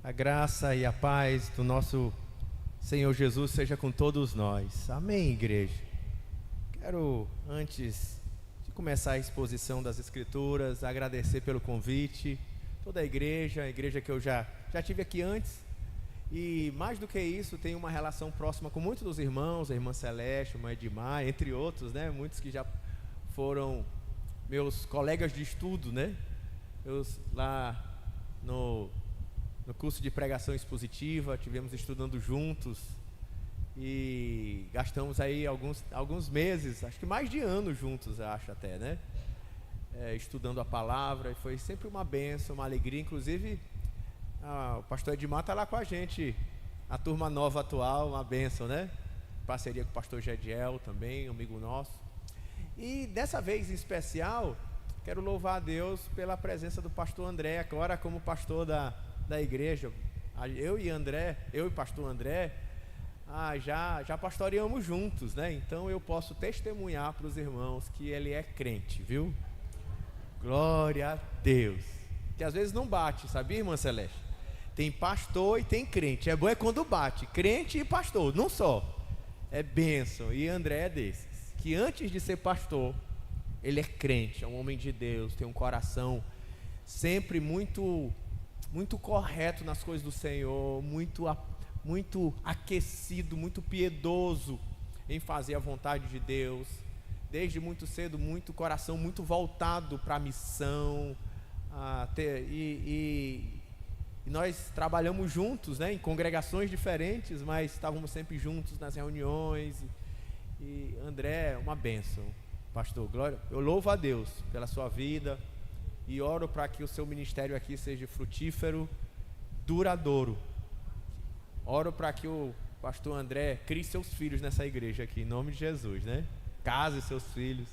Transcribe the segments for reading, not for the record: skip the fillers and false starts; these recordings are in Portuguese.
A graça e a paz do nosso Senhor Jesus seja com todos nós. Amém, igreja. Quero, antes de começar a exposição das Escrituras, agradecer pelo convite, toda a igreja que eu já tive aqui antes. E mais do que isso, tenho uma relação próxima com muitos dos irmãos, a irmã Celeste, a irmã Edmar, entre outros, né? Muitos que já foram meus colegas de estudo, né? Eu lá no curso de pregação expositiva, tivemos estudando juntos e gastamos aí alguns meses, acho que mais de ano juntos, acho até, né? Estudando a palavra, e foi sempre uma bênção, uma alegria. Inclusive, o pastor Edmar está lá com a gente, a turma nova atual, uma bênção, né? Parceria com o pastor Gediel também, amigo nosso. E dessa vez em especial, quero louvar a Deus pela presença do pastor André, agora como pastor da igreja. Eu e o pastor André, já pastoreamos juntos, né? Então eu posso testemunhar para os irmãos que ele é crente, viu? Glória a Deus. Que às vezes não bate, sabia, irmã Celeste? Tem pastor e tem crente. É bom quando bate, crente e pastor, não só. É bênção. E André é desses, que antes de ser pastor, ele é crente, é um homem de Deus, tem um coração sempre muito correto nas coisas do Senhor, muito aquecido, muito piedoso em fazer a vontade de Deus. Desde muito cedo, muito coração, muito voltado para a missão. E nós trabalhamos juntos, né, em congregações diferentes, mas estávamos sempre juntos nas reuniões. E André é uma bênção, pastor. Glória, eu louvo a Deus pela sua vida e oro para que o seu ministério aqui seja frutífero, duradouro. Oro para que o pastor André crie seus filhos nessa igreja aqui, em nome de Jesus, né? Case seus filhos,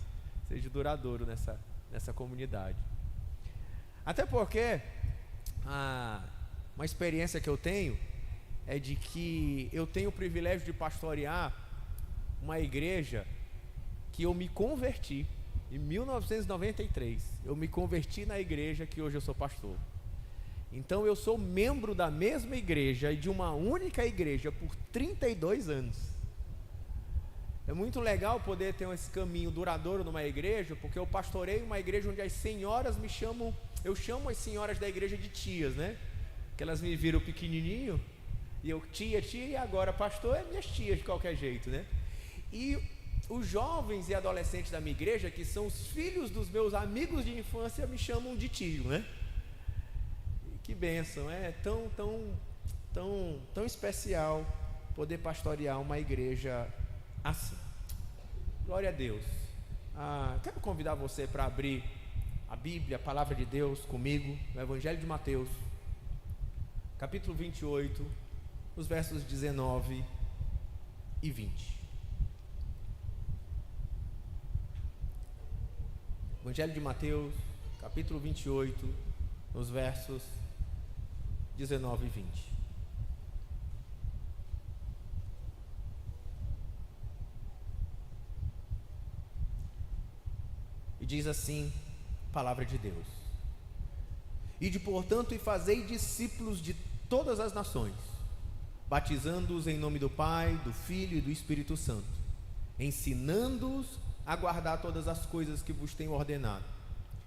seja duradouro nessa comunidade. Até porque uma experiência que eu tenho é de que eu tenho o privilégio de pastorear uma igreja que eu me converti. Em 1993, eu me converti na igreja que hoje eu sou pastor. Então eu sou membro da mesma igreja e de uma única igreja por 32 anos. É muito legal poder ter esse caminho duradouro numa igreja, porque eu pastorei uma igreja onde as senhoras eu chamo as senhoras da igreja de tias, né? Que elas me viram pequenininho, e eu tia, e agora pastor é minhas tias de qualquer jeito, né? E os jovens e adolescentes da minha igreja, que são os filhos dos meus amigos de infância, me chamam de tio, né? Que bênção, é tão especial poder pastorear uma igreja assim. Glória a Deus. Quero convidar você para abrir a Bíblia, a palavra de Deus comigo, no Evangelho de Mateus, capítulo 28, os versos 19 e 20. Evangelho de Mateus, capítulo 28, nos versos 19 e 20. E diz assim a palavra de Deus: Ide, portanto, e fazei discípulos de todas as nações, batizando-os em nome do Pai, do Filho e do Espírito Santo, ensinando-os a guardar todas as coisas que vos tenho ordenado.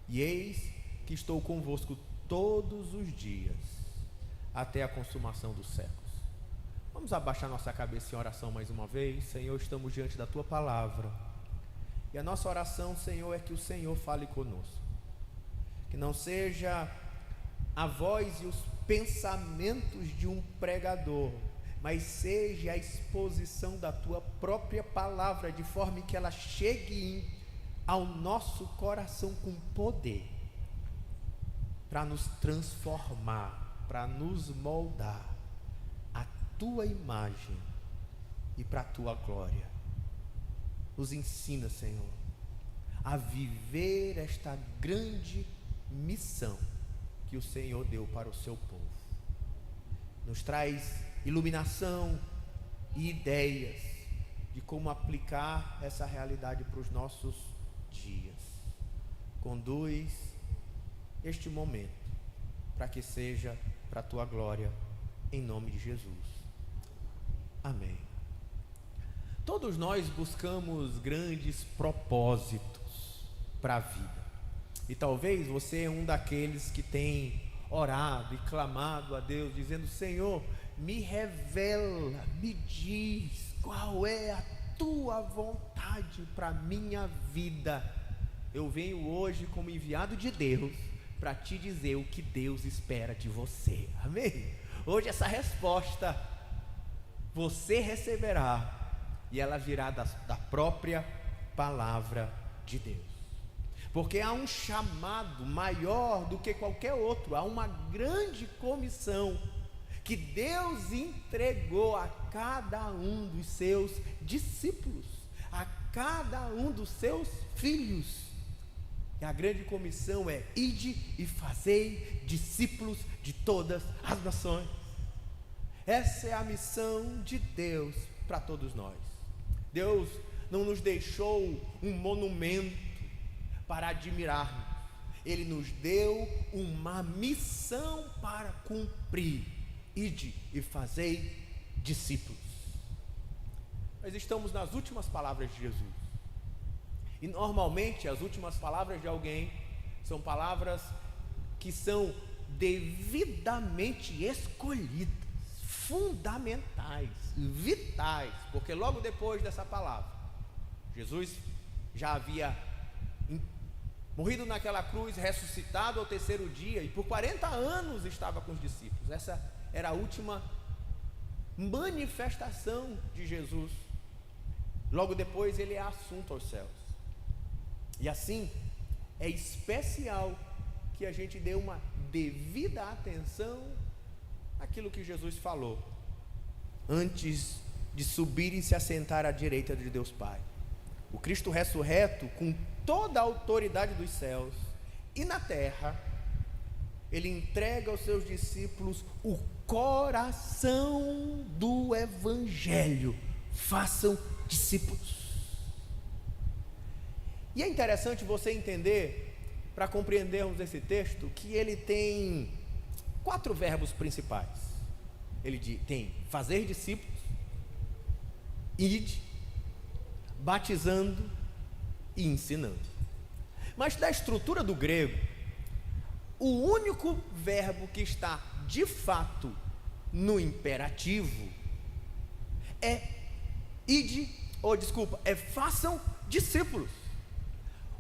E eis que estou convosco todos os dias, até a consumação dos séculos. Vamos abaixar nossa cabeça em oração mais uma vez. Senhor, estamos diante da Tua palavra, e a nossa oração, Senhor, é que o Senhor fale conosco, que não seja a voz e os pensamentos de um pregador, mas seja a exposição da Tua própria palavra, de forma que ela chegue ao nosso coração com poder, para nos transformar, para nos moldar a Tua imagem e para a Tua glória. Nos ensina, Senhor, a viver esta grande missão que o Senhor deu para o seu povo. Nos traz iluminação e ideias de como aplicar essa realidade para os nossos dias. Conduz este momento para que seja para a Tua glória em nome de Jesus. Amém. Todos nós buscamos grandes propósitos para a vida. E talvez você é um daqueles que tem orado e clamado a Deus, dizendo: Senhor, me revela, me diz qual é a tua vontade para a minha vida. Eu venho hoje como enviado de Deus para te dizer o que Deus espera de você. Amém? Hoje essa resposta você receberá, e ela virá da própria palavra de Deus. Porque há um chamado maior do que qualquer outro, há uma grande comissão que Deus entregou a cada um dos seus discípulos, a cada um dos seus filhos. E a grande comissão é: ide e fazei discípulos de todas as nações. Essa é a missão de Deus para todos nós. Deus não nos deixou um monumento para admirarmos. Ele nos deu uma missão para cumprir: ide e fazei discípulos. Nós estamos nas últimas palavras de Jesus. E normalmente as últimas palavras de alguém são palavras que são devidamente escolhidas, fundamentais, vitais, porque logo depois dessa palavra, Jesus já havia morrido naquela cruz, ressuscitado ao terceiro dia, e por 40 anos estava com os discípulos. Essa era a última manifestação de Jesus. Logo depois ele é assunto aos céus. E assim, é especial que a gente dê uma devida atenção àquilo que Jesus falou, antes de subir e se assentar à direita de Deus Pai. O Cristo ressurreto, com toda a autoridade dos céus e na terra, ele entrega aos seus discípulos o coração do Evangelho: façam discípulos. E é interessante você entender, para compreendermos esse texto, que ele tem 4 verbos principais. Ele tem fazer discípulos, ide, batizando e ensinando. Mas da estrutura do grego, o único verbo que está de fato no imperativo é façam discípulos.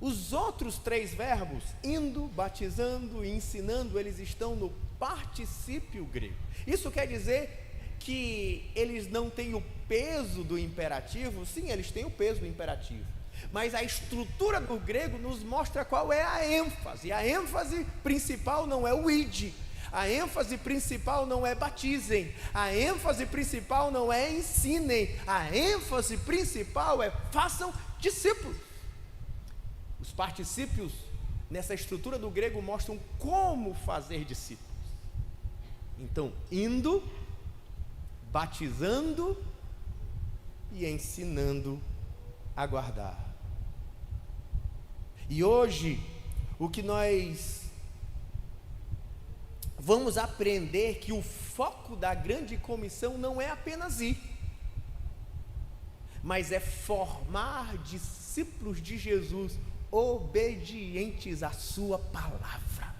Os outros 3 verbos, indo, batizando e ensinando, eles estão no particípio grego. Isso quer dizer que eles não têm o peso do imperativo. Sim, eles têm o peso do imperativo, mas a estrutura do grego nos mostra qual é a ênfase. A ênfase principal não é o ide, a ênfase principal não é batizem, a ênfase principal não é ensinem, a ênfase principal é façam discípulos. Os particípios nessa estrutura do grego mostram como fazer discípulos. Então, indo, batizando e ensinando a guardar. E hoje, o que nós vamos aprender, que o foco da grande comissão não é apenas ir, mas é formar discípulos de Jesus, obedientes à sua palavra.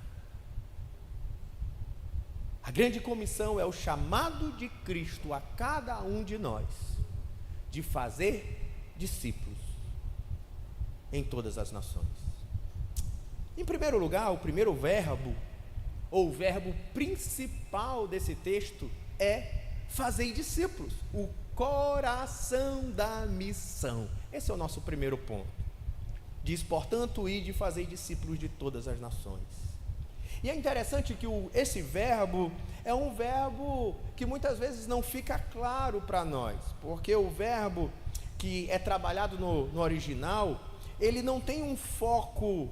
A grande comissão é o chamado de Cristo a cada um de nós, de fazer discípulos em todas as nações. Em primeiro lugar, o primeiro verbo, ou o verbo principal desse texto, é fazer discípulos, o coração da missão. Esse é o nosso primeiro ponto. Diz, portanto, ide e fazei discípulos de todas as nações. E é interessante que esse verbo é um verbo que muitas vezes não fica claro para nós, porque o verbo que é trabalhado no original, ele não tem um foco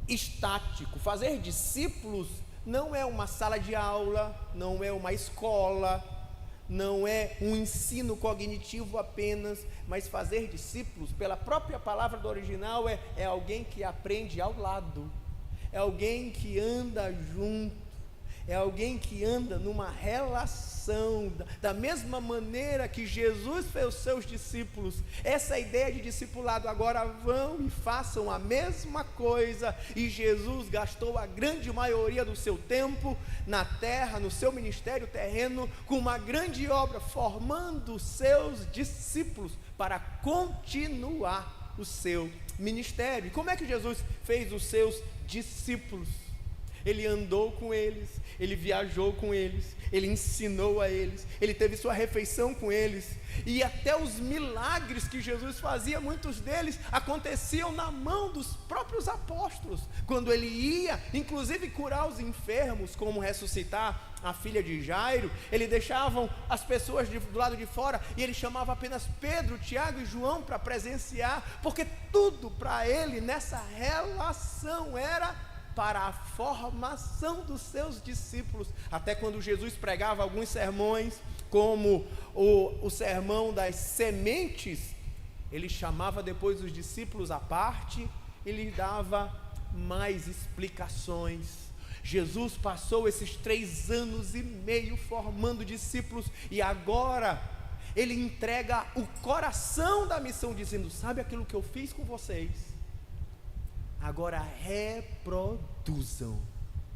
estático. Fazer discípulos não é uma sala de aula, não é uma escola, não é um ensino cognitivo apenas, mas fazer discípulos, pela própria palavra do original, é alguém que aprende ao lado, é alguém que anda junto, é alguém que anda numa relação, da mesma maneira que Jesus fez os seus discípulos. Essa ideia de discipulado, agora vão e façam a mesma coisa. E Jesus gastou a grande maioria do seu tempo na terra, no seu ministério terreno, com uma grande obra, formando os seus discípulos para continuar o seu ministério. E como é que Jesus fez os seus discípulos? Ele andou com eles, ele viajou com eles, ele ensinou a eles, ele teve sua refeição com eles, e até os milagres que Jesus fazia, muitos deles aconteciam na mão dos próprios apóstolos, quando ele ia, inclusive curar os enfermos, como ressuscitar a filha de Jairo. Ele deixava as pessoas do lado de fora, e ele chamava apenas Pedro, Tiago e João para presenciar, porque tudo para ele nessa relação era para a formação dos seus discípulos. Até quando Jesus pregava alguns sermões, como o sermão das sementes, ele chamava depois os discípulos à parte e lhes dava mais explicações. Jesus passou esses 3 anos e meio formando discípulos, e agora ele entrega o coração da missão, dizendo: sabe aquilo que eu fiz com vocês? Agora reproduzam,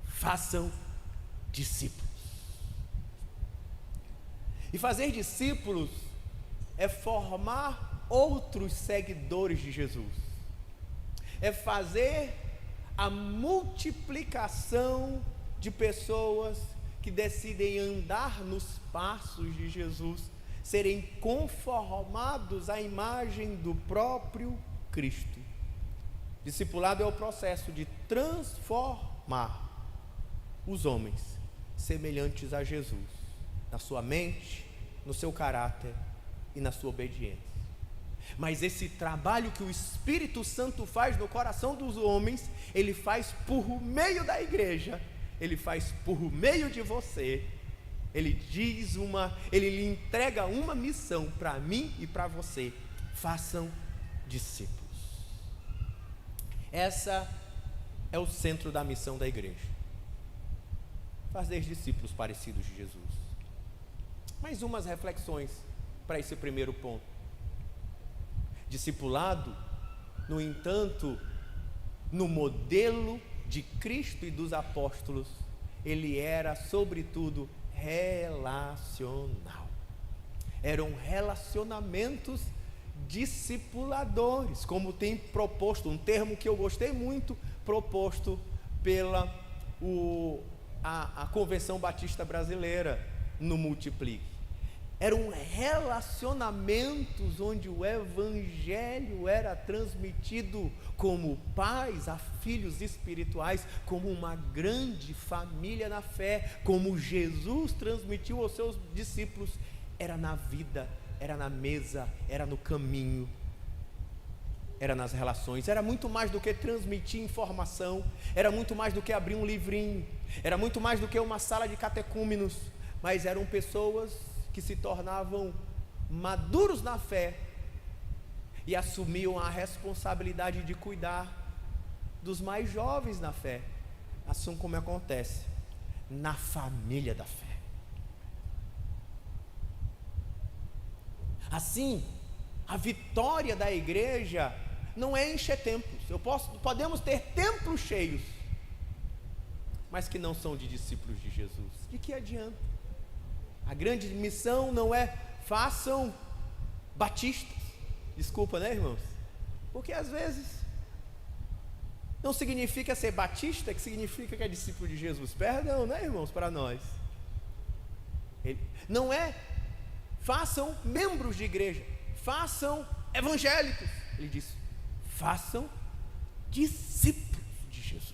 façam discípulos. E fazer discípulos é formar outros seguidores de Jesus, é fazer a multiplicação de pessoas que decidem andar nos passos de Jesus, serem conformados à imagem do próprio Cristo. Discipulado é o processo de transformar os homens semelhantes a Jesus, na sua mente, no seu caráter e na sua obediência. Mas esse trabalho que o Espírito Santo faz no coração dos homens, ele faz por meio da igreja, ele faz por meio de você. Ele lhe entrega uma missão para mim e para você: façam discípulos. Essa é o centro da missão da igreja, fazer discípulos parecidos de Jesus. Mais umas reflexões para esse primeiro ponto. Discipulado, no entanto, no modelo de Cristo e dos apóstolos, ele era sobretudo relacional. Eram relacionamentos discipuladores, como tem proposto, um termo que eu gostei muito, proposto pela a Convenção Batista Brasileira no Multiplique. Eram relacionamentos onde o evangelho era transmitido como pais a filhos espirituais, como uma grande família na fé, como Jesus transmitiu aos seus discípulos. Era na vida, era na mesa, era no caminho, era nas relações. Era muito mais do que transmitir informação, era muito mais do que abrir um livrinho, era muito mais do que uma sala de catecúmenos, mas eram pessoas que se tornavam maduros na fé e assumiam a responsabilidade de cuidar dos mais jovens na fé, assim como acontece na família da fé. Assim, a vitória da igreja não é encher templos. Podemos ter templos cheios, mas que não são de discípulos de Jesus. De que adianta? A grande missão não é façam batistas. Desculpa, né, irmãos? Porque às vezes não significa ser batista que significa que é discípulo de Jesus. Perdão, né, irmãos, para nós. Não é façam membros de igreja, façam evangélicos. Ele diz: façam discípulos de Jesus.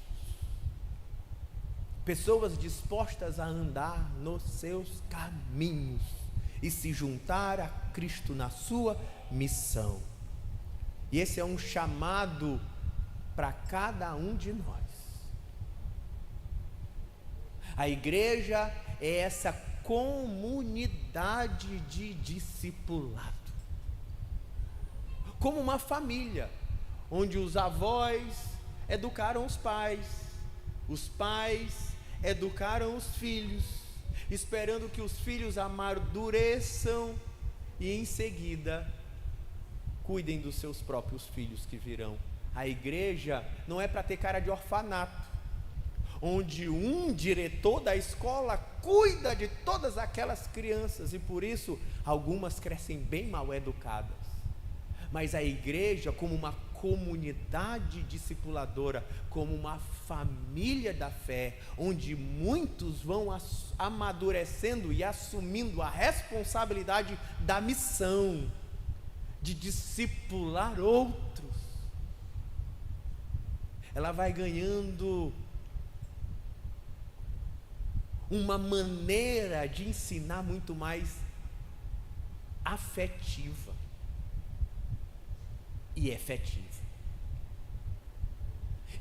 Pessoas dispostas a andar nos seus caminhos e se juntar a Cristo na sua missão. E esse é um chamado para cada um de nós. A igreja é essa comunidade de discipulado, como uma família, onde os avós educaram os pais educaram os filhos, esperando que os filhos amadureçam e em seguida cuidem dos seus próprios filhos que virão. A igreja não é para ter cara de orfanato, onde um diretor da escola cuida de todas aquelas crianças e por isso algumas crescem bem mal educadas. Mas a igreja, como uma comunidade discipuladora, como uma família da fé, onde muitos vão amadurecendo e assumindo a responsabilidade da missão de discipular outros, ela vai ganhando uma maneira de ensinar muito mais afetiva e efetiva.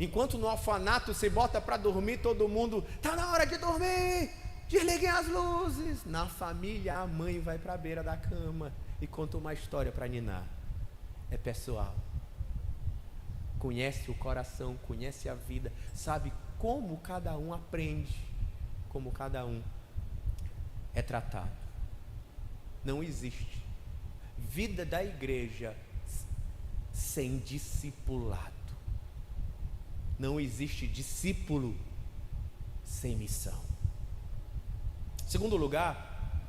Enquanto no orfanato você bota para dormir, todo mundo, está na hora de dormir, desliguem as luzes. Na família, a mãe vai para a beira da cama e conta uma história para ninar. É pessoal, conhece o coração, conhece a vida, sabe como cada um aprende, como cada um é tratado. Não existe vida da igreja sem discipulado. Não existe discípulo sem missão. Segundo lugar,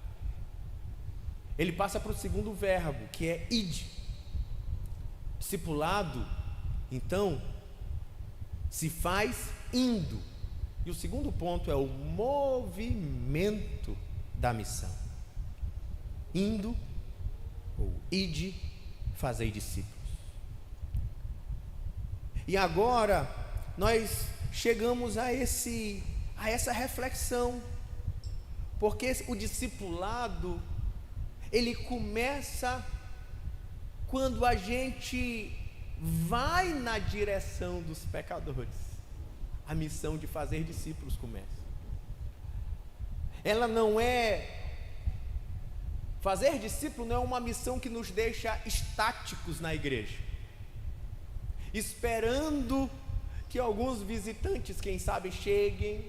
ele passa para o segundo verbo, que é ide. Discipulado, então, se faz indo. E o segundo ponto é o movimento da missão. Indo, ou ide, fazei discípulos. E agora nós chegamos a essa reflexão, porque o discipulado, ele começa quando a gente vai na direção dos pecadores. A missão de fazer discípulos começa. Ela não é... Fazer discípulo não é uma missão que nos deixa estáticos na igreja, esperando que alguns visitantes, quem sabe, cheguem,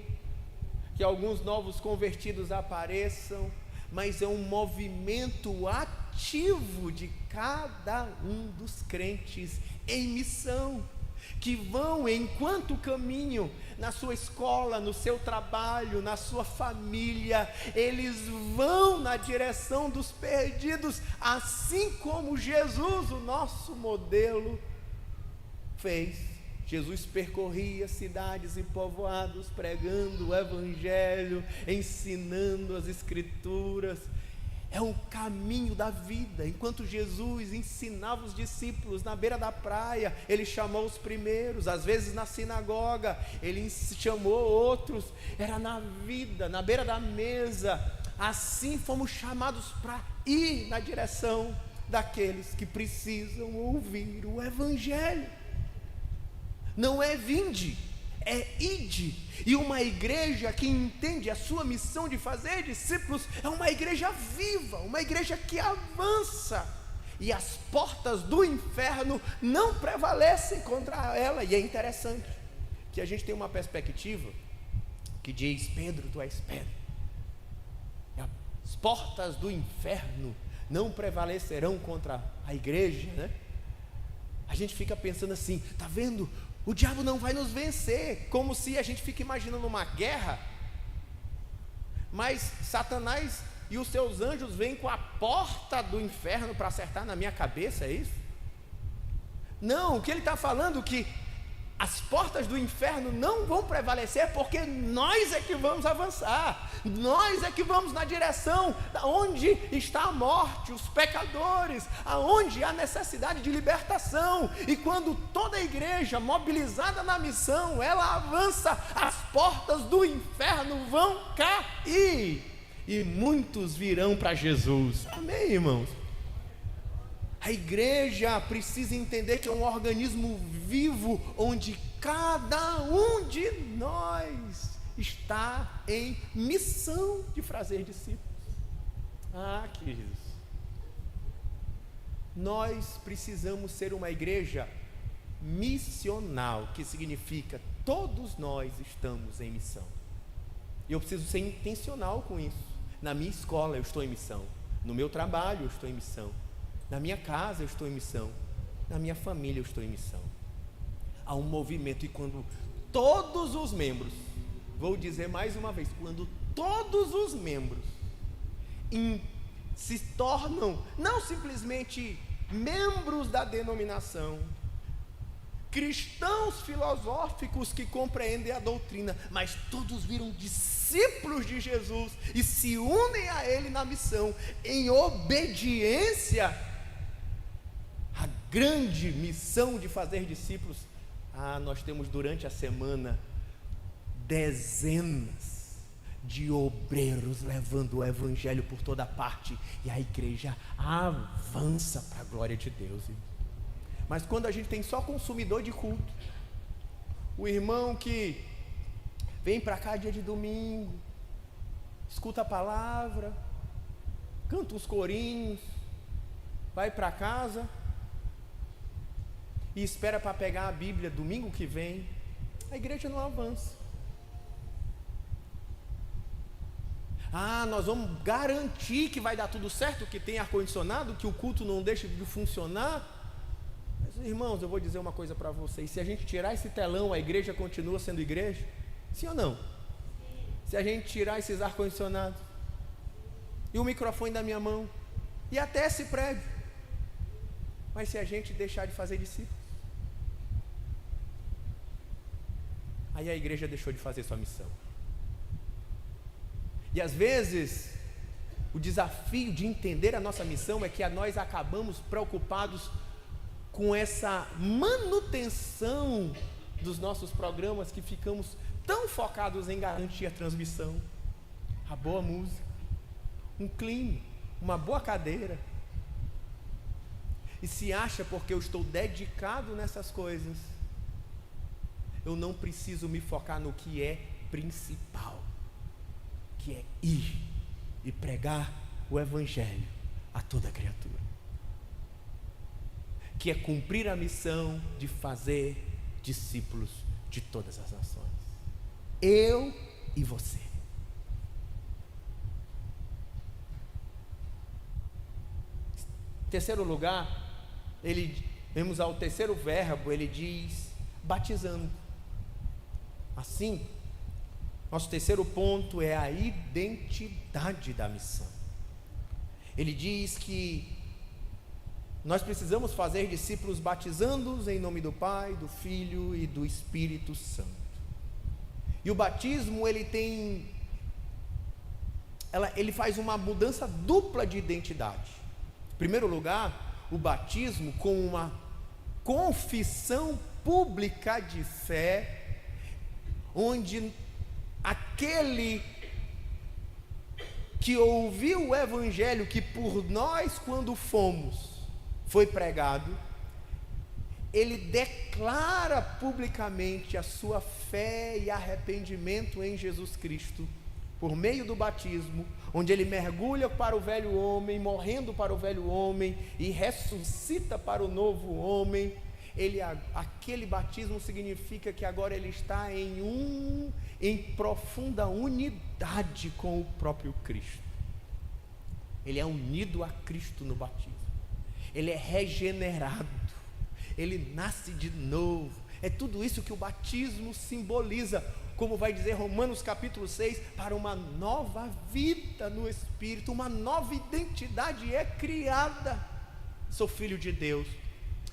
que alguns novos convertidos apareçam, mas é um movimento ativo de cada um dos crentes em missão, que vão, enquanto caminham, na sua escola, no seu trabalho, na sua família, eles vão na direção dos perdidos, assim como Jesus, o nosso modelo, fez. Jesus percorria cidades e povoados, pregando o evangelho, ensinando as escrituras. É o caminho da vida. Enquanto Jesus ensinava os discípulos na beira da praia, ele chamou os primeiros, às vezes na sinagoga, ele chamou outros, era na vida, na beira da mesa. Assim fomos chamados para ir na direção daqueles que precisam ouvir o evangelho. Não é vinde, é ide. E uma igreja que entende a sua missão de fazer discípulos é uma igreja viva, uma igreja que avança, e as portas do inferno não prevalecem contra ela. E é interessante que a gente tem uma perspectiva que diz: Pedro, tu és Pedro, as portas do inferno não prevalecerão contra a igreja, né? A gente fica pensando assim, tá vendo? O diabo não vai nos vencer, como se a gente fique imaginando uma guerra, mas Satanás e os seus anjos vêm com a porta do inferno para acertar na minha cabeça, é isso? Não, o que ele está falando é que as portas do inferno não vão prevalecer, porque nós é que vamos avançar, nós é que vamos na direção da onde está a morte, os pecadores, aonde há necessidade de libertação. E quando toda a igreja mobilizada na missão, ela avança, as portas do inferno vão cair, e muitos virão para Jesus. Amém, irmãos? A igreja precisa entender que é um organismo vivo, onde cada um de nós está em missão de fazer discípulos. Queridos, nós precisamos ser uma igreja missional, que significa todos nós estamos em missão. E eu preciso ser intencional com isso. Na minha escola eu estou em missão. No meu trabalho eu estou em missão. Na minha casa eu estou em missão. Na minha família eu estou em missão. Há um movimento, e quando todos os membros, vou dizer mais uma vez, quando todos os membros se tornam não simplesmente membros da denominação, cristãos filosóficos que compreendem a doutrina, mas todos viram discípulos de Jesus e se unem a Ele na missão, em obediência à grande missão de fazer discípulos. Nós temos durante a semana dezenas de obreiros levando o evangelho por toda parte, e a igreja avança para a glória de Deus. Mas quando a gente tem só consumidor de culto, o irmão que vem para cá dia de domingo, escuta a palavra, canta uns corinhos, vai para casa e espera para pegar a Bíblia domingo que vem, a igreja não avança. Nós vamos garantir que vai dar tudo certo, que tem ar-condicionado, que o culto não deixa de funcionar. Mas, irmãos, eu vou dizer uma coisa para vocês: se a gente tirar esse telão, a igreja continua sendo igreja? Sim ou não? Se a gente tirar esses ar-condicionados e o microfone da minha mão e até esse prédio, mas se a gente deixar de fazer discípulos, aí a igreja deixou de fazer sua missão. E às vezes o desafio de entender a nossa missão é que nós acabamos preocupados com essa manutenção dos nossos programas, que ficamos tão focados em garantir a transmissão, a boa música, um clima, uma boa cadeira, e se acha porque eu estou dedicado nessas coisas, eu não preciso me focar no que é principal, que é ir e pregar o evangelho a toda criatura, que é cumprir a missão de fazer discípulos de todas as nações, eu e você. Em terceiro lugar, vemos ao terceiro verbo, ele diz batizando. Assim, nosso terceiro ponto é a identidade da missão. Ele diz que nós precisamos fazer discípulos batizando-os em nome do Pai, do Filho e do Espírito Santo. E o batismo, ele faz uma mudança dupla de identidade. Em primeiro lugar, o batismo com uma confissão pública de fé, onde aquele que ouviu o evangelho que por nós, quando fomos, foi pregado, ele declara publicamente a sua fé e arrependimento em Jesus Cristo, por meio do batismo, onde ele mergulha para o velho homem, morrendo para o velho homem, e ressuscita para o novo homem. Aquele batismo significa que agora ele está em profunda unidade com o próprio Cristo. Ele é unido a Cristo no batismo, ele é regenerado, ele nasce de novo. É tudo isso que o batismo simboliza, como vai dizer Romanos capítulo 6, para uma nova vida no Espírito, uma nova identidade é criada. Sou filho de Deus.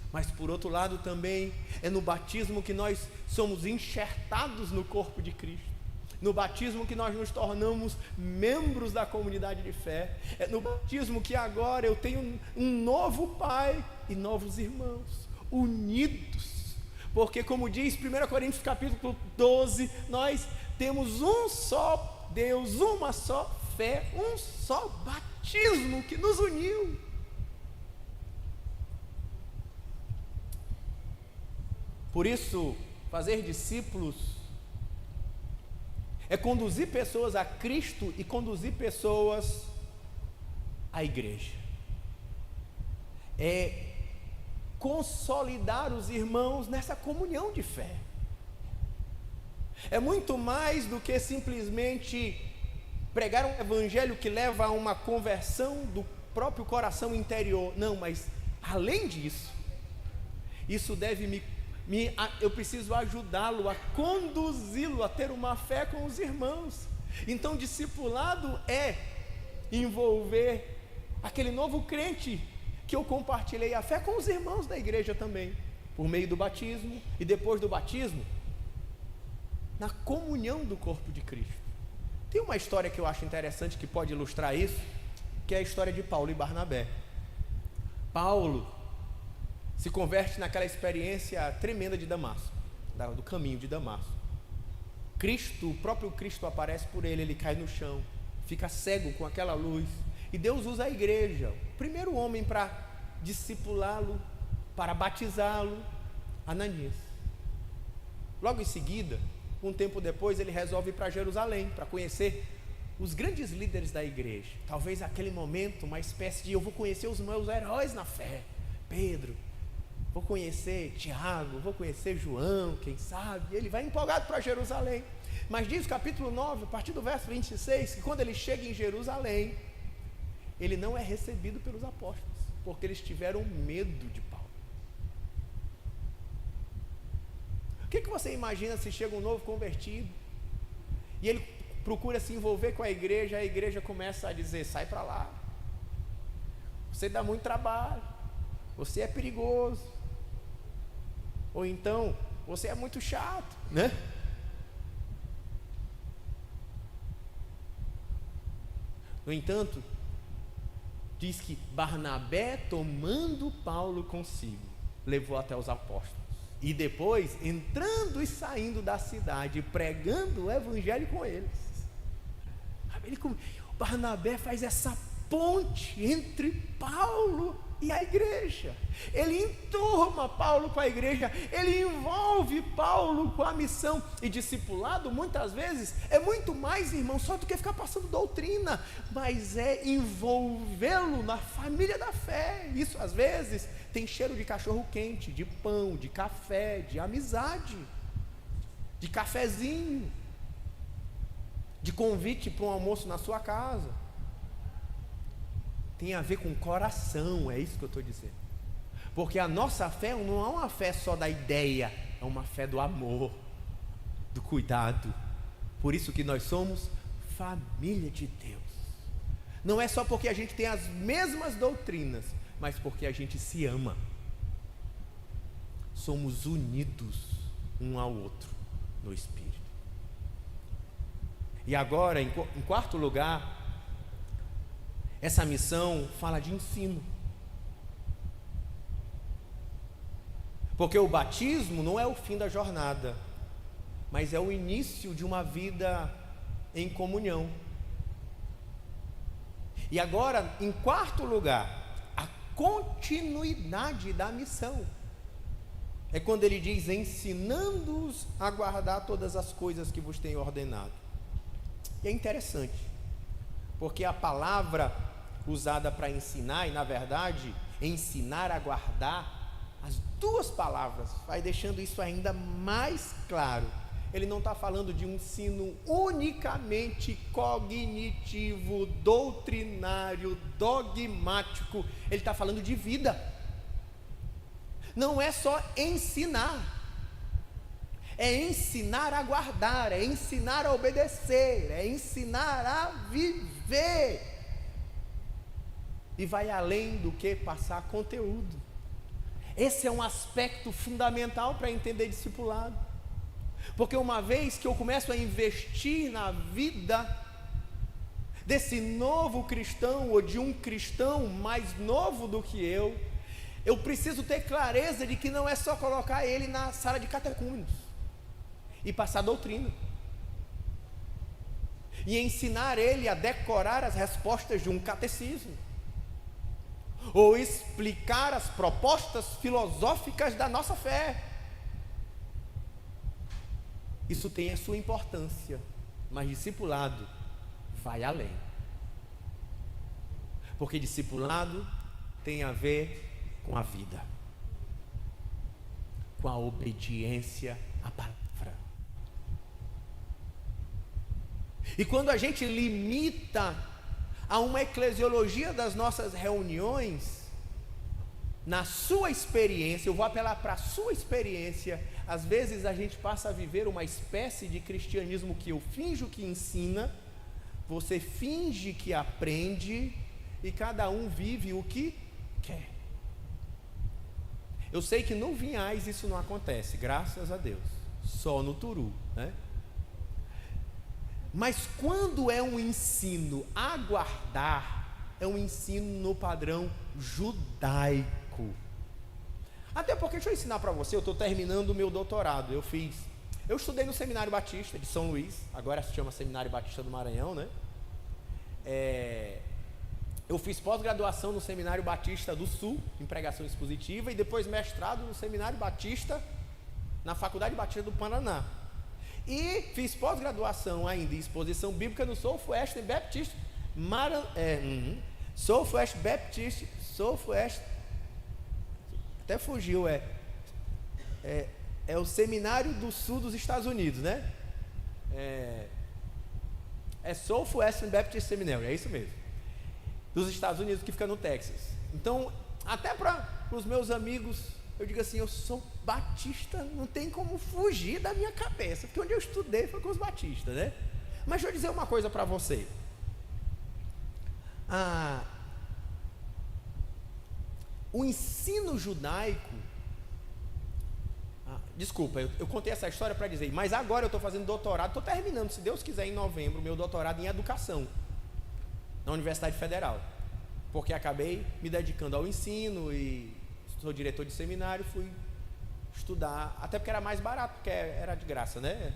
Mas por outro lado também é no batismo que nós somos enxertados no corpo de Cristo, no batismo que nós nos tornamos membros da comunidade de fé, é no batismo que agora eu tenho um novo Pai e novos irmãos, unidos, porque como diz 1 Coríntios capítulo 12, nós temos um só Deus, uma só fé, um só batismo que nos uniu. Por isso, fazer discípulos é conduzir pessoas a Cristo e conduzir pessoas à igreja, é consolidar os irmãos nessa comunhão de fé. É muito mais do que simplesmente pregar um evangelho que leva a uma conversão do próprio coração interior. Não, mas além disso, isso deve eu preciso ajudá-lo a conduzi-lo a ter uma fé com os irmãos. Então, discipulado é envolver aquele novo crente que eu compartilhei a fé com os irmãos da igreja também, por meio do batismo e depois do batismo, na comunhão do corpo de Cristo. Tem uma história que eu acho interessante que pode ilustrar isso, que é a história de Paulo e Barnabé. Paulo se converte naquela experiência tremenda de Damasco, do caminho de Damasco. O próprio Cristo aparece por ele, ele cai no chão, fica cego com aquela luz, e Deus usa a igreja, o primeiro homem para discipulá-lo, para batizá-lo, Ananias. Logo em seguida, um tempo depois, ele resolve ir para Jerusalém, para conhecer os grandes líderes da igreja. Talvez naquele momento, uma espécie de: eu vou conhecer os meus heróis na fé, Pedro, vou conhecer Tiago, vou conhecer João, quem sabe. Ele vai empolgado para Jerusalém. Mas diz o capítulo 9, a partir do verso 26, que quando ele chega em Jerusalém, ele não é recebido pelos apóstolos, porque eles tiveram medo de Paulo. O que você imagina se chega um novo convertido e ele procura se envolver com a igreja começa a dizer: sai para lá, você dá muito trabalho, você é perigoso, ou então você é muito chato, né? No entanto, diz que Barnabé, tomando Paulo consigo, levou até os apóstolos, e depois entrando e saindo da cidade, pregando o evangelho com eles. Barnabé faz essa ponte entre Paulo e a igreja. Ele enturma Paulo com a igreja, ele envolve Paulo com a missão. E discipulado muitas vezes é muito mais, irmão, só do que ficar passando doutrina, mas é envolvê-lo na família da fé. Isso às vezes tem cheiro de cachorro quente, de pão, de café, de amizade, de cafezinho, de convite para um almoço na sua casa. Tem a ver com coração, é isso que eu estou dizendo. Porque a nossa fé não é uma fé só da ideia, é uma fé do amor, do cuidado. Por isso que nós somos família de Deus. Não é só porque a gente tem as mesmas doutrinas, mas porque a gente se ama. Somos unidos um ao outro no Espírito. E agora, em quarto lugar, essa missão fala de ensino. Porque o batismo não é o fim da jornada, mas é o início de uma vida em comunhão. E agora, em quarto lugar, a continuidade da missão. É quando ele diz: ensinando-os a guardar todas as coisas que vos tenho ordenado. E é interessante, porque a palavra usada para ensinar, e na verdade, ensinar a guardar, as duas palavras, vai deixando isso ainda mais claro. Ele não está falando de um ensino unicamente cognitivo, doutrinário, dogmático. Ele está falando de vida. Não é só ensinar, é ensinar a guardar, é ensinar a obedecer, é ensinar a viver. E vai além do que passar conteúdo. Esse é um aspecto fundamental para entender discipulado. Porque uma vez que eu começo a investir na vida desse novo cristão, ou de um cristão mais novo do que eu preciso ter clareza de que não é só colocar ele na sala de catecúmenos e passar doutrina, e ensinar ele a decorar as respostas de um catecismo, ou explicar as propostas filosóficas da nossa fé. Isso tem a sua importância, mas discipulado vai além. Porque discipulado tem a ver com a vida, com a obediência à palavra. E quando a gente limita a uma eclesiologia das nossas reuniões, na sua experiência, eu vou apelar para a sua experiência, às vezes a gente passa a viver uma espécie de cristianismo que eu finjo que ensina, você finge que aprende, e cada um vive o que quer. Eu sei que no Vinhais isso não acontece, graças a Deus, só no Turu, né? Mas quando é um ensino a guardar, é um ensino no padrão judaico. Até porque, deixa eu ensinar para você, eu estou terminando o meu doutorado, eu estudei no Seminário Batista de São Luís, agora se chama Seminário Batista do Maranhão, né? Eu fiz pós-graduação no Seminário Batista do Sul, em pregação expositiva, e depois mestrado no Seminário Batista, na Faculdade Batista do Paraná. E fiz pós-graduação ainda em exposição bíblica no Southwest Baptist, Southwest Baptist, Southwest, até fugiu, é o Seminário do Sul dos Estados Unidos, né? Southwest Baptist Seminary, é isso mesmo, dos Estados Unidos, que fica no Texas. Então, até para os meus amigos, eu digo assim, eu sou batista, não tem como fugir da minha cabeça, porque onde eu estudei foi com os batistas, né? Mas deixa eu dizer uma coisa para você. O ensino judaico, desculpa, eu contei essa história para dizer, mas agora eu estou fazendo doutorado, estou terminando, se Deus quiser, em novembro, meu doutorado em educação, na Universidade Federal, porque acabei me dedicando ao ensino e sou diretor de seminário, fui estudar, até porque era mais barato, porque era de graça, né?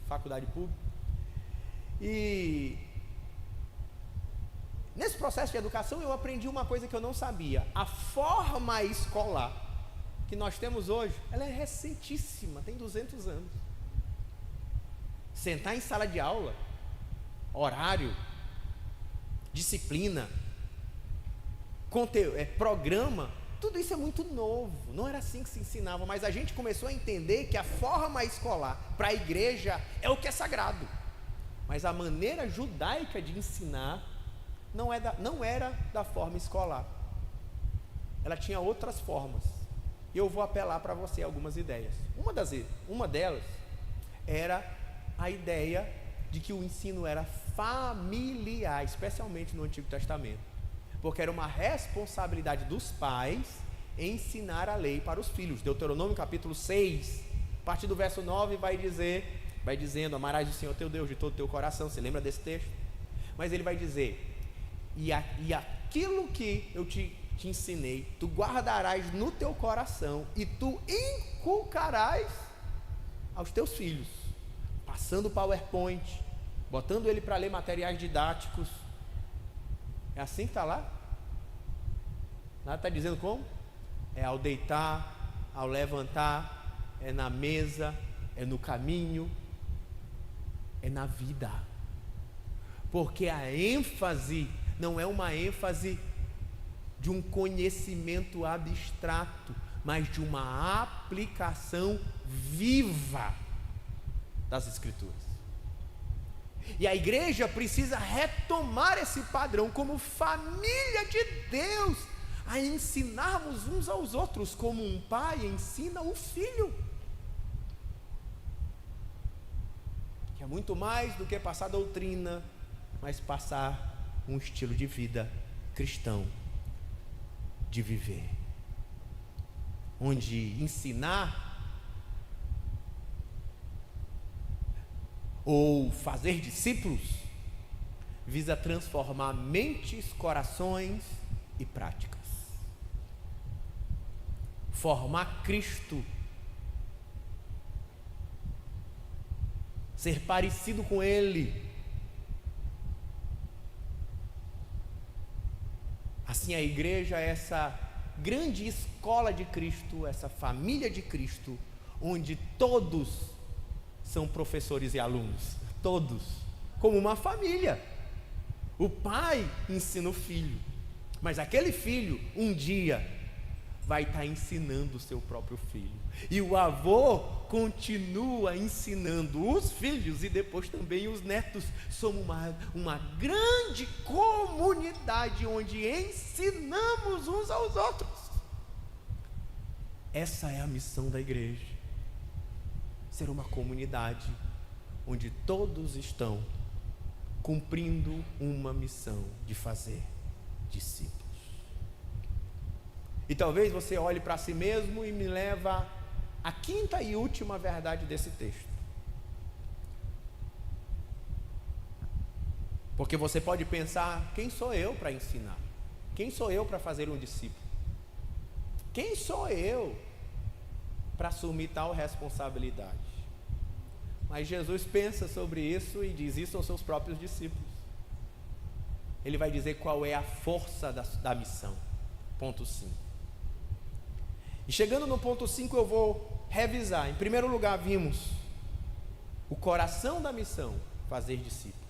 Faculdade pública. E nesse processo de educação eu aprendi uma coisa que eu não sabia. A forma escolar que nós temos hoje, ela é recentíssima, tem 200 anos. Sentar em sala de aula, horário, disciplina, conteúdo, programa, tudo isso é muito novo, não era assim que se ensinava, mas a gente começou a entender que a forma escolar para a igreja é o que é sagrado, mas a maneira judaica de ensinar não era da forma escolar, ela tinha outras formas, e eu vou apelar para você algumas ideias. Uma delas era a ideia de que o ensino era familiar, especialmente no Antigo Testamento, porque era uma responsabilidade dos pais ensinar a lei para os filhos. Deuteronômio capítulo 6, a partir do verso 9 vai dizendo, amarás o Senhor teu Deus de todo o teu coração. Você lembra desse texto? Mas ele vai dizer, e aquilo que eu te ensinei, tu guardarás no teu coração, e tu inculcarás aos teus filhos, passando o PowerPoint, botando ele para ler materiais didáticos. É assim que está lá? Lá está dizendo como? É ao deitar, ao levantar, é na mesa, é no caminho, é na vida. Porque a ênfase não é uma ênfase de um conhecimento abstrato, mas de uma aplicação viva das Escrituras. E a igreja precisa retomar esse padrão como família de Deus, a ensinarmos uns aos outros, como um pai ensina o filho, que é muito mais do que passar doutrina, mas passar um estilo de vida cristão, de viver, onde ensinar ou fazer discípulos visa transformar mentes, corações e práticas, formar Cristo, ser parecido com Ele. Assim, a igreja é essa grande escola de Cristo, essa família de Cristo, onde todos são professores e alunos, todos, como uma família. O pai ensina o filho, mas aquele filho um dia vai estar ensinando o seu próprio filho. E o avô continua ensinando os filhos e depois também os netos. Somos uma grande comunidade onde ensinamos uns aos outros. Essa é a missão da igreja. Ser uma comunidade onde todos estão cumprindo uma missão de fazer discípulos. E talvez você olhe para si mesmo e me leva à quinta e última verdade desse texto. Porque você pode pensar: quem sou eu para ensinar? Quem sou eu para fazer um discípulo? Quem sou eu para assumir tal responsabilidade? Mas Jesus pensa sobre isso e diz: isso aos seus próprios discípulos. Ele vai dizer qual é a força da missão. Ponto 5. E chegando no ponto 5 eu vou revisar. Em primeiro lugar, vimos o coração da missão: fazer discípulos.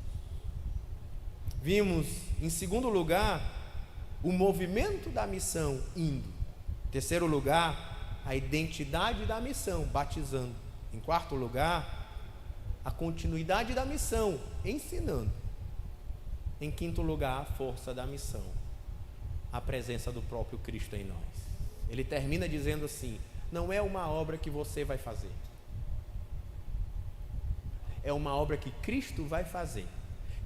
Vimos, em segundo lugar, o movimento da missão: indo. Em terceiro lugar, a identidade da missão: batizando. Em quarto lugar, a continuidade da missão: ensinando. Em quinto lugar, a força da missão: a presença do próprio Cristo em nós. Ele termina dizendo assim: não é uma obra que você vai fazer, é uma obra que Cristo vai fazer,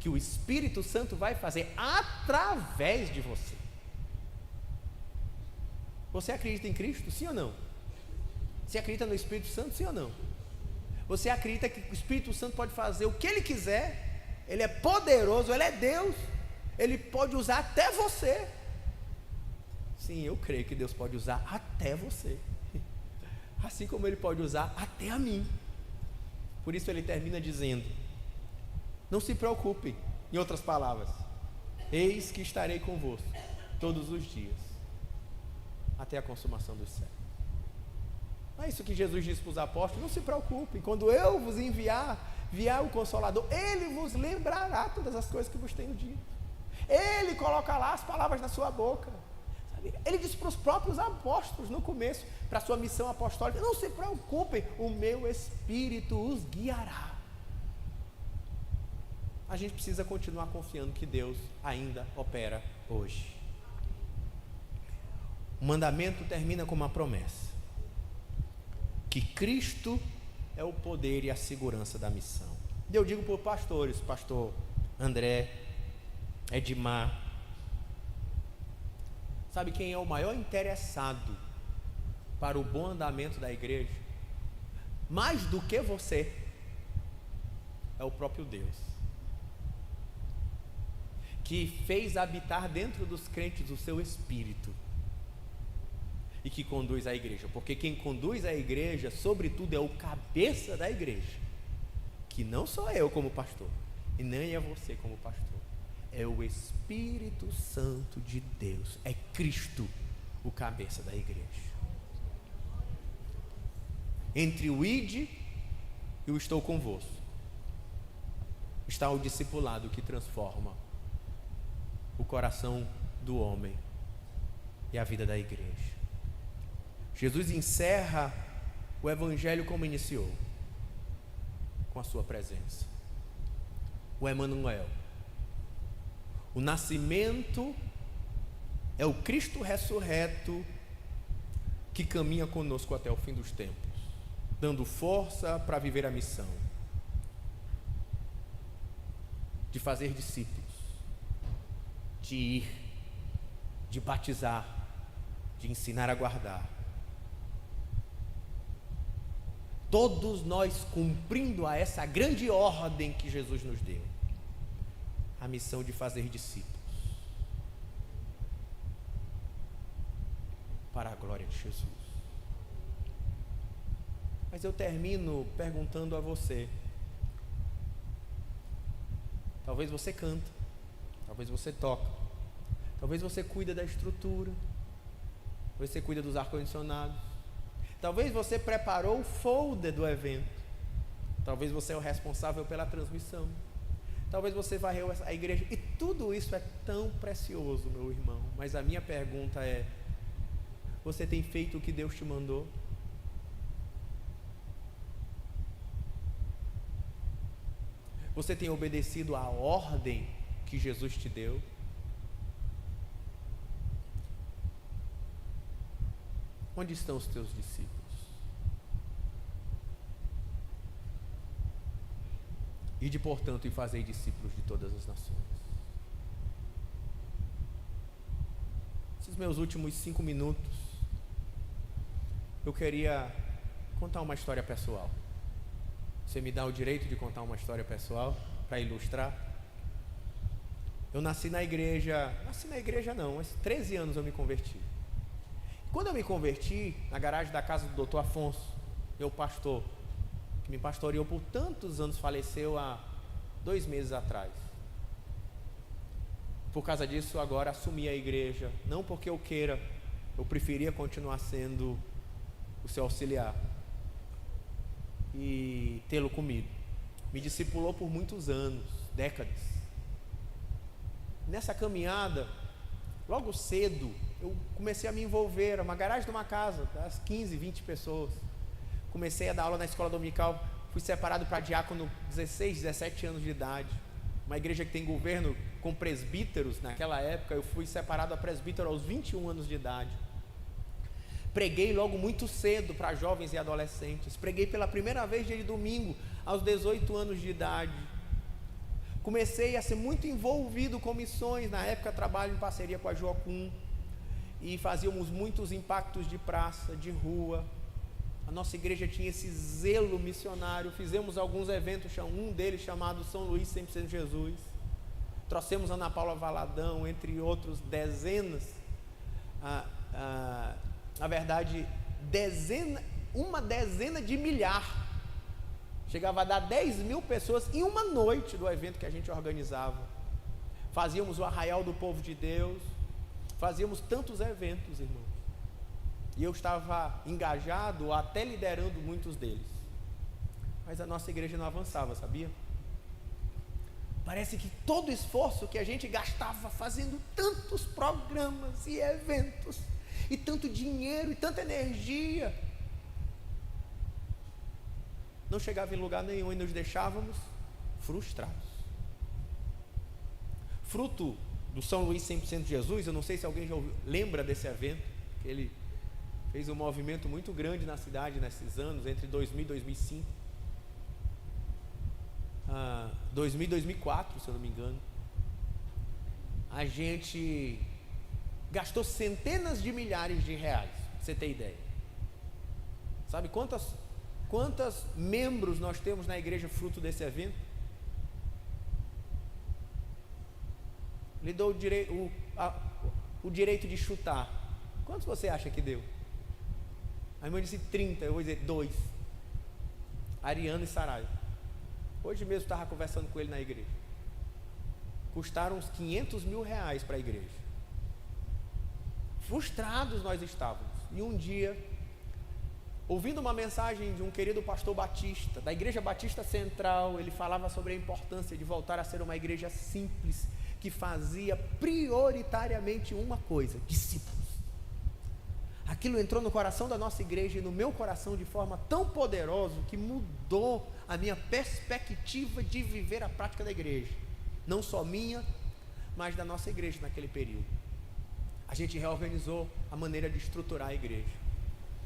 que o Espírito Santo vai fazer através de você. Você acredita em Cristo, sim ou não? Você acredita no Espírito Santo, sim ou não? Você acredita que o Espírito Santo pode fazer o que Ele quiser? Ele é poderoso, Ele é Deus, Ele pode usar até você. Sim, eu creio que Deus pode usar até você, assim como Ele pode usar até a mim. Por isso Ele termina dizendo: não se preocupe. Em outras palavras, eis que estarei convosco todos os dias, até a consumação dos séculos. Não é isso que Jesus disse para os apóstolos: não se preocupem, quando eu vos enviar o Consolador, Ele vos lembrará todas as coisas que vos tenho dito. Ele coloca lá as palavras na sua boca. Sabe? Ele disse para os próprios apóstolos no começo, para a sua missão apostólica: não se preocupem, o meu Espírito os guiará. A gente precisa continuar confiando que Deus ainda opera hoje. O mandamento termina com uma promessa: que Cristo é o poder e a segurança da missão. E eu digo por pastores, pastor André, Edmar, sabe quem é o maior interessado para o bom andamento da igreja? Mais do que você, é o próprio Deus, que fez habitar dentro dos crentes o seu Espírito e que conduz a igreja. Porque quem conduz a igreja, sobretudo, é o cabeça da igreja, que não sou eu como pastor, e nem é você como pastor, é o Espírito Santo de Deus, é Cristo o cabeça da igreja. Entre o ide e o estou convosco está o discipulado que transforma o coração do homem e a vida da igreja. Jesus encerra o evangelho como iniciou, com a sua presença, o Emanuel. O nascimento é o Cristo ressurreto que caminha conosco até o fim dos tempos, dando força para viver a missão de fazer discípulos, de ir, de batizar, de ensinar a guardar. Todos nós cumprindo a essa grande ordem que Jesus nos deu, a missão de fazer discípulos, para a glória de Jesus. Mas eu termino perguntando a você: talvez você canta, talvez você toca, talvez você cuida da estrutura, talvez você cuida dos ar-condicionados, talvez você preparou o folder do evento, talvez você é o responsável pela transmissão, talvez você varreu a igreja, e tudo isso é tão precioso, meu irmão. Mas a minha pergunta é: Você tem feito o que Deus te mandou? Você tem obedecido à ordem que Jesus te deu? Onde estão os teus discípulos? Ide, portanto, e fazei discípulos de todas as nações. Esses meus últimos 5 minutos, eu queria contar uma história pessoal. Você me dá o direito de contar uma história pessoal para ilustrar? Eu nasci na igreja não, mas 13 anos eu me converti. Quando eu me converti, na garagem da casa do Dr. Afonso, meu pastor, que me pastoreou por tantos anos, faleceu há 2 meses atrás. Por causa disso, agora assumi a igreja, não porque eu queira, eu preferia continuar sendo o seu auxiliar e tê-lo comigo. Me discipulou por muitos anos, décadas. Nessa caminhada, logo cedo, eu comecei a me envolver, uma garagem de uma casa, das 15, 20 pessoas. Comecei a dar aula na escola dominical, fui separado para diácono 16, 17 anos de idade. Uma igreja que tem governo com presbíteros, naquela época eu fui separado a presbítero aos 21 anos de idade. Preguei logo muito cedo para jovens e adolescentes. Preguei pela primeira vez dia de domingo, aos 18 anos de idade. Comecei a ser muito envolvido com missões. Na época trabalho em parceria com a Jocum e fazíamos muitos impactos de praça, de rua. A nossa igreja tinha esse zelo missionário. Fizemos alguns eventos, um deles chamado São Luís 100% Jesus. Trouxemos Ana Paula Valadão, entre outros dezenas. Na verdade, uma dezena de milhar. Chegava a dar 10 mil pessoas em uma noite do evento que a gente organizava. Fazíamos o Arraial do Povo de Deus. Fazíamos tantos eventos, irmãos. E eu estava engajado, até liderando muitos deles. Mas a nossa igreja não avançava, sabia? Parece que todo o esforço que a gente gastava fazendo tantos programas e eventos, e tanto dinheiro e tanta energia, não chegava em lugar nenhum e nos deixávamos frustrados. Fruto do São Luís 100% Jesus, eu não sei se alguém já lembra desse evento, que ele fez um movimento muito grande na cidade nesses anos, entre 2000 e 2005, 2000 e 2004, se eu não me engano. A gente gastou centenas de milhares de reais, pra você ter ideia. Sabe quantos membros nós temos na igreja fruto desse evento? Lhe dou o direito de chutar. Quantos você acha que deu? A irmã disse 30, eu vou dizer 2. Ariano e Saraiva. Hoje mesmo estava conversando com ele na igreja. Custaram uns 500 mil reais para a igreja. Frustrados nós estávamos. E um dia, ouvindo uma mensagem de um querido pastor batista, da Igreja Batista Central, ele falava sobre a importância de voltar a ser uma igreja simples, que fazia prioritariamente uma coisa: discípulos. Aquilo entrou no coração da nossa igreja e no meu coração de forma tão poderosa que mudou a minha perspectiva de viver a prática da igreja, não só minha, mas da nossa igreja naquele período. A gente reorganizou a maneira de estruturar a igreja,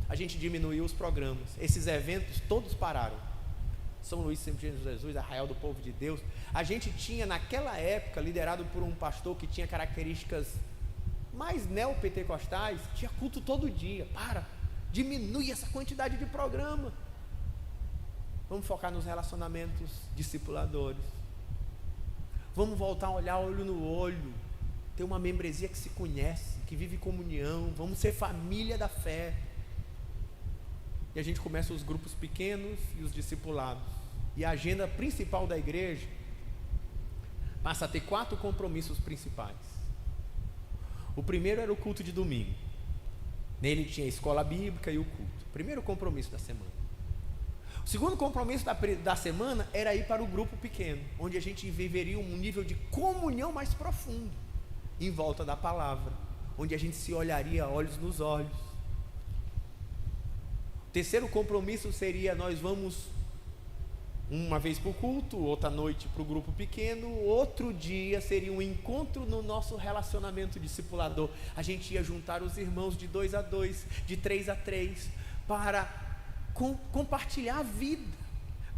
a gente diminuiu os programas, esses eventos todos pararam. São Luís 100% Jesus, Arraial do Povo de Deus. A gente tinha naquela época, liderado por um pastor que tinha características mais neopentecostais, tinha culto todo dia. Diminui essa quantidade de programa. Vamos focar nos relacionamentos discipuladores. Vamos voltar a olhar olho no olho, ter uma membresia que se conhece, que vive comunhão. Vamos ser família da fé. E a gente começa os grupos pequenos e os discipulados. E a agenda principal da igreja passa a ter 4 compromissos principais. O primeiro era o culto de domingo. Nele tinha a escola bíblica e o culto. Primeiro compromisso da semana. O segundo compromisso da semana era ir para o grupo pequeno, onde a gente viveria um nível de comunhão mais profundo, em volta da palavra, onde a gente se olharia olhos nos olhos, Terceiro compromisso seria: nós vamos uma vez para o culto, outra noite para o grupo pequeno, outro dia seria um encontro no nosso relacionamento discipulador. A gente ia juntar os irmãos de 2 a 2, de 3 a 3, para compartilhar a vida,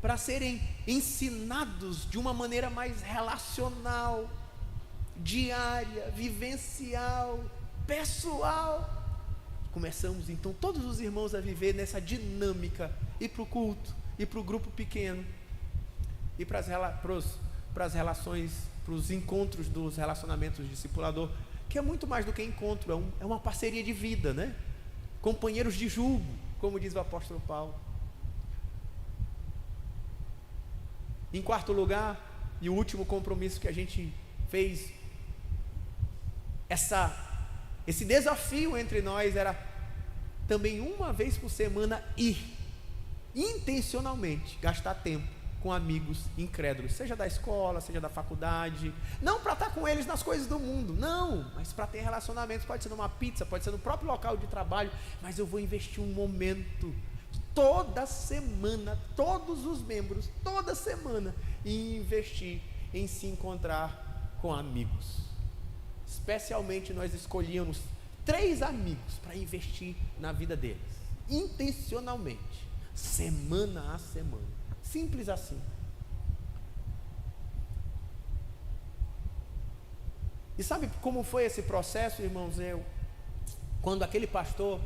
para serem ensinados de uma maneira mais relacional, diária, vivencial, pessoal. Começamos então todos os irmãos a viver nessa dinâmica, ir para o culto, ir para o grupo pequeno, e para as relações, para os encontros dos relacionamentos discipulador, que é muito mais do que encontro, é uma parceria de vida, né? Companheiros de jugo, como diz o apóstolo Paulo. Em quarto lugar, e o último compromisso que a gente fez, esse desafio entre nós era também uma vez por semana ir intencionalmente gastar tempo com amigos incrédulos, seja da escola, seja da faculdade, não para estar com eles nas coisas do mundo, não, mas para ter relacionamentos. Pode ser numa pizza, pode ser no próprio local de trabalho, mas eu vou investir um momento toda semana, todos os membros, toda semana, e investir em se encontrar com amigos. Especialmente nós escolhíamos 3 amigos para investir na vida deles, intencionalmente, semana a semana. Simples assim. E sabe como foi esse processo, irmãos? Quando aquele pastor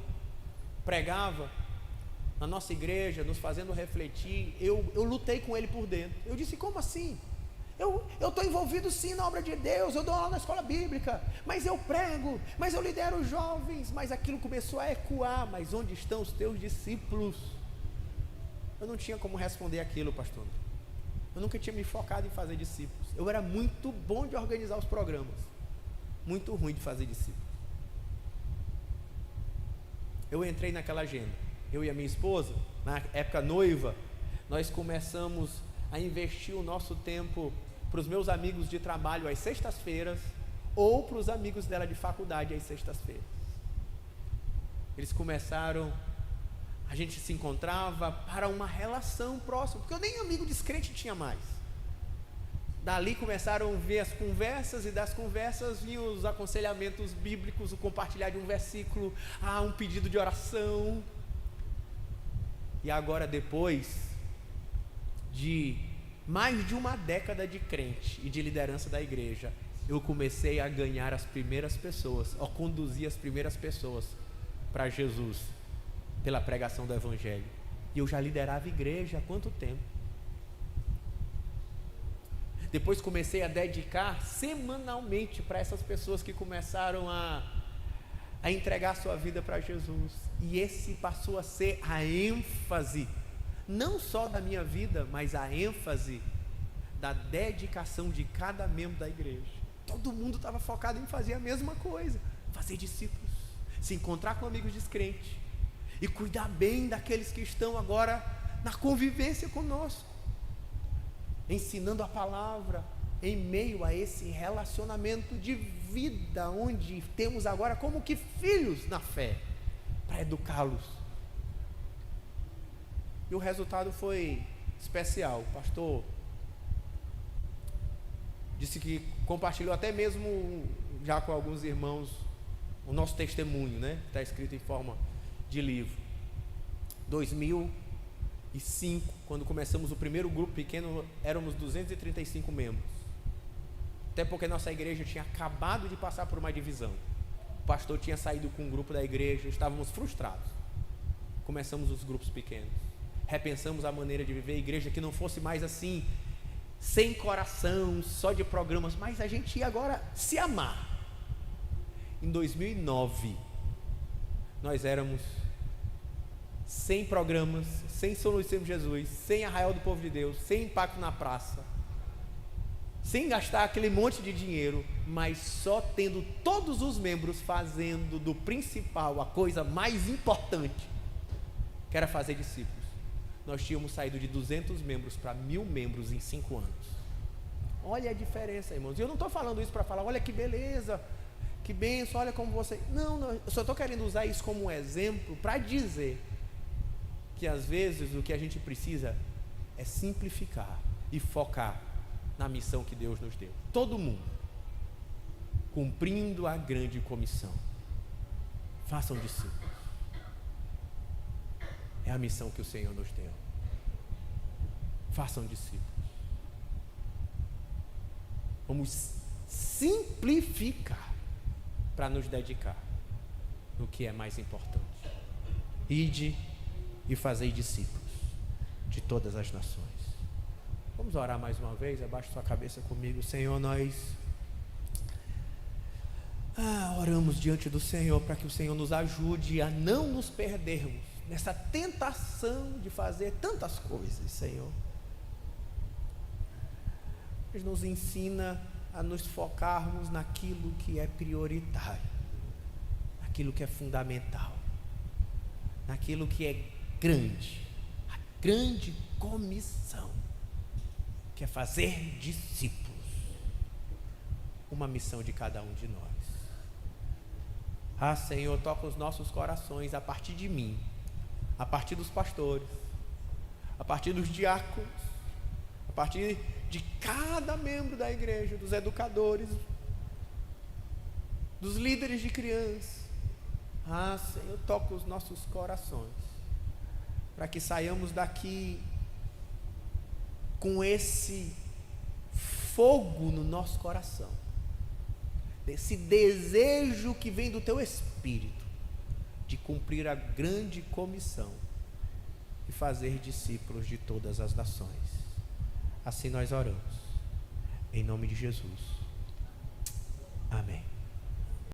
pregava na nossa igreja, nos fazendo refletir, eu lutei com ele por dentro. Eu disse: como assim? Eu estou envolvido sim na obra de Deus, eu dou aula na escola bíblica, mas eu prego, mas eu lidero os jovens. Mas aquilo começou a ecoar: mas onde estão os teus discípulos? Eu não tinha como responder aquilo, pastor. Eu nunca tinha me focado em fazer discípulos. Eu era muito bom de organizar os programas, muito ruim de fazer discípulos. Eu entrei naquela agenda. Eu e a minha esposa, na época noiva, nós começamos a investir o nosso tempo para os meus amigos de trabalho às sextas-feiras, ou para os amigos dela de faculdade às sextas-feiras. Eles começaram, a gente se encontrava para uma relação próxima, porque eu nem amigo descrente tinha mais. Dali começaram a ver as conversas, e das conversas vinham os aconselhamentos bíblicos, o compartilhar de um versículo, um pedido de oração. E agora, depois de mais de uma década de crente e de liderança da igreja, eu comecei a ganhar as primeiras pessoas, a conduzir as primeiras pessoas para Jesus, pela pregação do Evangelho. E eu já liderava a igreja há quanto tempo? Depois comecei a dedicar semanalmente para essas pessoas que começaram a entregar sua vida para Jesus. E esse passou a ser a ênfase, não só da minha vida, mas a ênfase da dedicação de cada membro da igreja. Todo mundo estava focado em fazer a mesma coisa: fazer discípulos, se encontrar com amigos descrentes e cuidar bem daqueles que estão agora na convivência conosco, ensinando a palavra em meio a esse relacionamento de vida, onde temos agora como que filhos na fé, para educá-los. E o resultado foi especial. O pastor disse que compartilhou até mesmo já com alguns irmãos o nosso testemunho, né? Está escrito em forma de livro. 2005, quando começamos o primeiro grupo pequeno, éramos 235 membros. Até porque nossa igreja tinha acabado de passar por uma divisão. O pastor tinha saído com um grupo da igreja, estávamos frustrados. Começamos os grupos pequenos. Repensamos a maneira de viver a igreja, que não fosse mais assim, sem coração, só de programas, mas a gente ia agora se amar. Em 2009, nós éramos sem programas, sem Solução Jesus, sem Arraial do Povo de Deus, sem Impacto na Praça, sem gastar aquele monte de dinheiro, mas só tendo todos os membros fazendo do principal a coisa mais importante, que era fazer discípulos. Nós tínhamos saído de 200 membros para 1000 membros em 5 anos. Olha a diferença, irmãos. E eu não estou falando isso para falar: olha que beleza, que bênção, olha como você... Não, eu só estou querendo usar isso como um exemplo para dizer que às vezes o que a gente precisa é simplificar e focar na missão que Deus nos deu. Todo mundo cumprindo a grande comissão. Façam discípulos. É a missão que o Senhor nos deu. Façam discípulos. Vamos simplificar para nos dedicar no que é mais importante. Ide e fazei discípulos de todas as nações. Vamos orar mais uma vez. Abaixe sua cabeça comigo. Senhor, nós oramos diante do Senhor para que o Senhor nos ajude a não nos perdermos nessa tentação de fazer tantas coisas, Senhor. Nos ensina a nos focarmos naquilo que é prioritário, naquilo que é fundamental, naquilo que é grande, a grande comissão, que é fazer discípulos, uma missão de cada um de nós. Senhor, toca os nossos corações a partir de mim, a partir dos pastores, a partir dos diáconos, a partir de cada membro da igreja, dos educadores, dos líderes de crianças. Senhor, toca os nossos corações, para que saiamos daqui com esse fogo no nosso coração, desse desejo que vem do Teu Espírito, de cumprir a grande comissão e fazer discípulos de todas as nações. Assim nós oramos, em nome de Jesus. Amém.